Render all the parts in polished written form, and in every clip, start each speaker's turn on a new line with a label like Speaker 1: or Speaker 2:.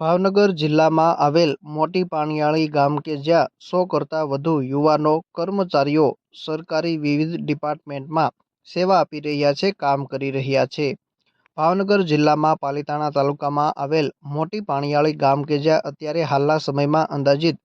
Speaker 1: ભાવનગર જિલ્લામાં આવેલ મોટી પાણીયાળી ગામ કે જ્યાં 100 કરતાં વધુ યુવાનો કર્મચારીઓ સરકારી વિવિધ ડિપાર્ટમેન્ટમાં સેવા આપી રહ્યા છે, કામ કરી રહ્યા છે। ભાવનગર જિલ્લામાં પાલિતાણા તાલુકામાં આવેલ મોટી પાણીયાળી ગામ કે જ્યાં અત્યારે હાલના સમયમાં અંદાજિત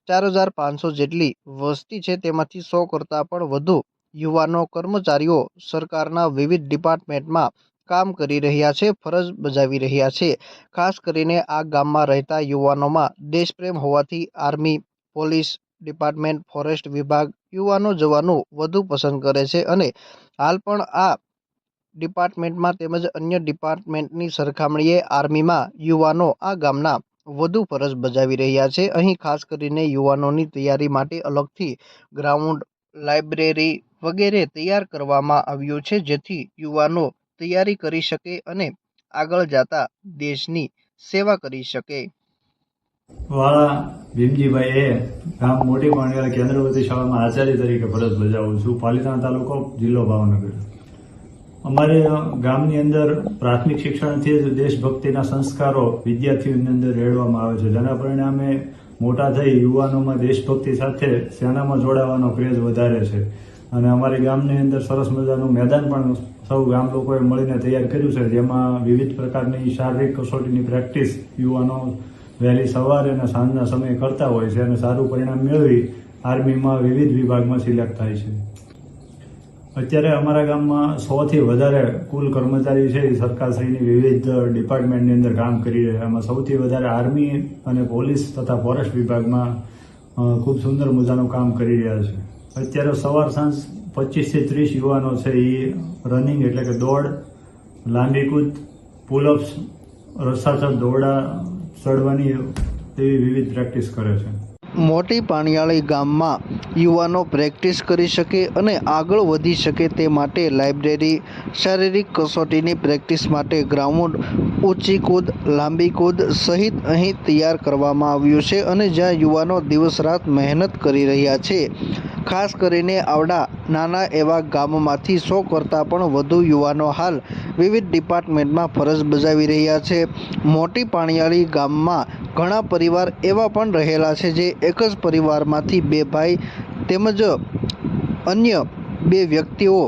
Speaker 1: 4500 જેટલી વસ્તી છે, તેમાંથી 100 કરતાં પણ વધુ યુવાનો કર્મચારીઓ સરકારના વિવિધ ડિપાર્ટમેન્ટમાં કામ કરી રહ્યા છે, ફરજ બજાવી રહ્યા છે। ખાસ કરીને આ ગામમાં રહેતા યુવાનોમાં દેશપ્રેમ હોવાથી આર્મી, પોલીસ ડિપાર્ટમેન્ટ, ફોરેસ્ટ વિભાગ યુવાનો જવાનું વધુ પસંદ કરે છે અને હાલ પણ આ ડિપાર્ટમેન્ટમાં તેમજ અન્ય ડિપાર્ટમેન્ટની સરખામણીએ આર્મીમાં યુવાનો આ ગામના વધુ ફરજ બજાવી રહ્યા છે। અહીં ખાસ કરીને યુવાનોની તૈયારી માટે અલગથી ગ્રાઉન્ડ, લાઇબ્રેરી વગેરે તૈયાર કરવામાં આવ્યું છે, જેથી યુવાનો તૈયારી કરી શકે અને આગળ જતા દેશની સેવા કરી શકે।
Speaker 2: વાળા ભીમજીભાઈ ગામ મોટી પાણીયાળી કેન્દ્રવતી શાળામાં આચાર્ય તરીકે ફરજ બજાવું છું, પાલિતાણા તાલુકો, જિલ્લો ભાવનગર। અમારે ગામની અંદર પ્રાથમિક શિક્ષણથી જ દેશભક્તિના સંસ્કારો વિદ્યાર્થીઓની અંદર રેડવામાં આવે છે, જેના પરિણામે મોટા થઈ યુવાનોમાં દેશભક્તિ સાથે સેનામાં જોડાવાનો ક્રેઝ વધારે છે અને અમારી ગામની અંદર સરસ મજાનું મેદાન પણ સૌ ગામ લોકોએ મળીને તૈયાર કર્યું છે, જેમાં વિવિધ પ્રકારની શારીરિક કસોટીની પ્રેક્ટિસ યુવાનો વહેલી સવારે અને સાંજના સમયે કરતા હોય છે અને સારું પરિણામ મેળવી આર્મીમાં વિવિધ વિભાગમાં સિલેક્ટ થાય છે। અત્યારે અમારા ગામમાં 100થી વધારે કુલ કર્મચારી છે, સરકારશ્રીની વિવિધ ડિપાર્ટમેન્ટની અંદર કામ કરી રહ્યા છે। એમાં સૌથી વધારે આર્મી અને પોલીસ તથા ફોરેસ્ટ વિભાગમાં ખૂબ સુંદર મજાનું કામ કરી રહ્યા છે। અત્યારે સવાર સાંજ 25થી 30 યુવાનો છે, એ રનિંગ એટલે કે દોડ, લાંબી કૂદ, પુલઅપ્સ, રસ્સાચર દોરડા ચડવાની તેવી વિવિધ પ્રેક્ટિસ કરે છે।
Speaker 1: મોટી પાણીયાળી ગામમાં યુવાનો પ્રેક્ટિસ કરી શકે અને આગળ વધી શકે તે માટે લાઇબ્રેરી, શારીરિક કસોટીની પ્રેક્ટિસ માટે ગ્રાઉન્ડ, ઊંચી કૂદ, લાંબી કૂદ સહિત અહીં તૈયાર કરવામાં આવ્યું છે અને જ્યાં યુવાનો દિવસ રાત મહેનત કરી રહ્યા છે। ખાસ કરીને આવડા નાના એવા ગામમાંથી 100 કરતાં પણ વધુ યુવાનો હાલ વિવિધ ડિપાર્ટમેન્ટમાં ફરજ બજાવી રહ્યા છે। મોટી પાણીયાળી ગામમાં ઘણા પરિવાર એવા પણ રહેલા છે જે એક જ પરિવારમાંથી 2 ભાઈ તેમજ અન્ય 2 વ્યક્તિઓ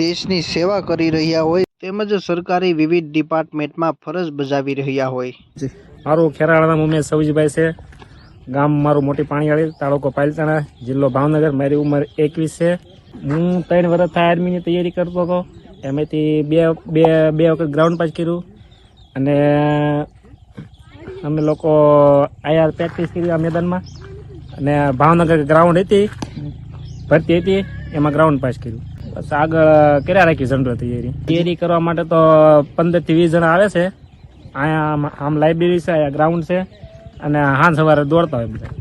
Speaker 1: દેશની સેવા કરી રહ્યા હોય તેમજ સરકારી વિવિધ ડિપાર્ટમેન્ટમાં ફરજ બજાવી રહ્યા હોય।
Speaker 3: મારું ખેરાળાના ઉમેશ સૌજીભાઈ છે, ગામ મારું મોટી પાણીયાળી, તાલુકો પાલિતાણા, જિલ્લો ભાવનગર। મારી ઉંમર 21 છે। હું 3 વર્ષ આર્મીની તૈયારી કરતો હતો, એમાંથી બે વખત ગ્રાઉન્ડ પાસ કર્યું અને અમે લોકો આયા પ્રેક્ટિસ કરી આ મેદાનમાં અને ભાવનગર ગ્રાઉન્ડ હતી, ભરતી હતી, એમાં ગ્રાઉન્ડ પાસ કર્યું। બસ આગળ કર્યા રાખી જનરલ તૈયારી કરવા માટે તો 15 થી 20 જણા આવે છે। અહીંયા આમ લાઇબ્રેરી છે, અહીંયા ગ્રાઉન્ડ છે અને હાંજ સવારે દોડતા હોય બધા।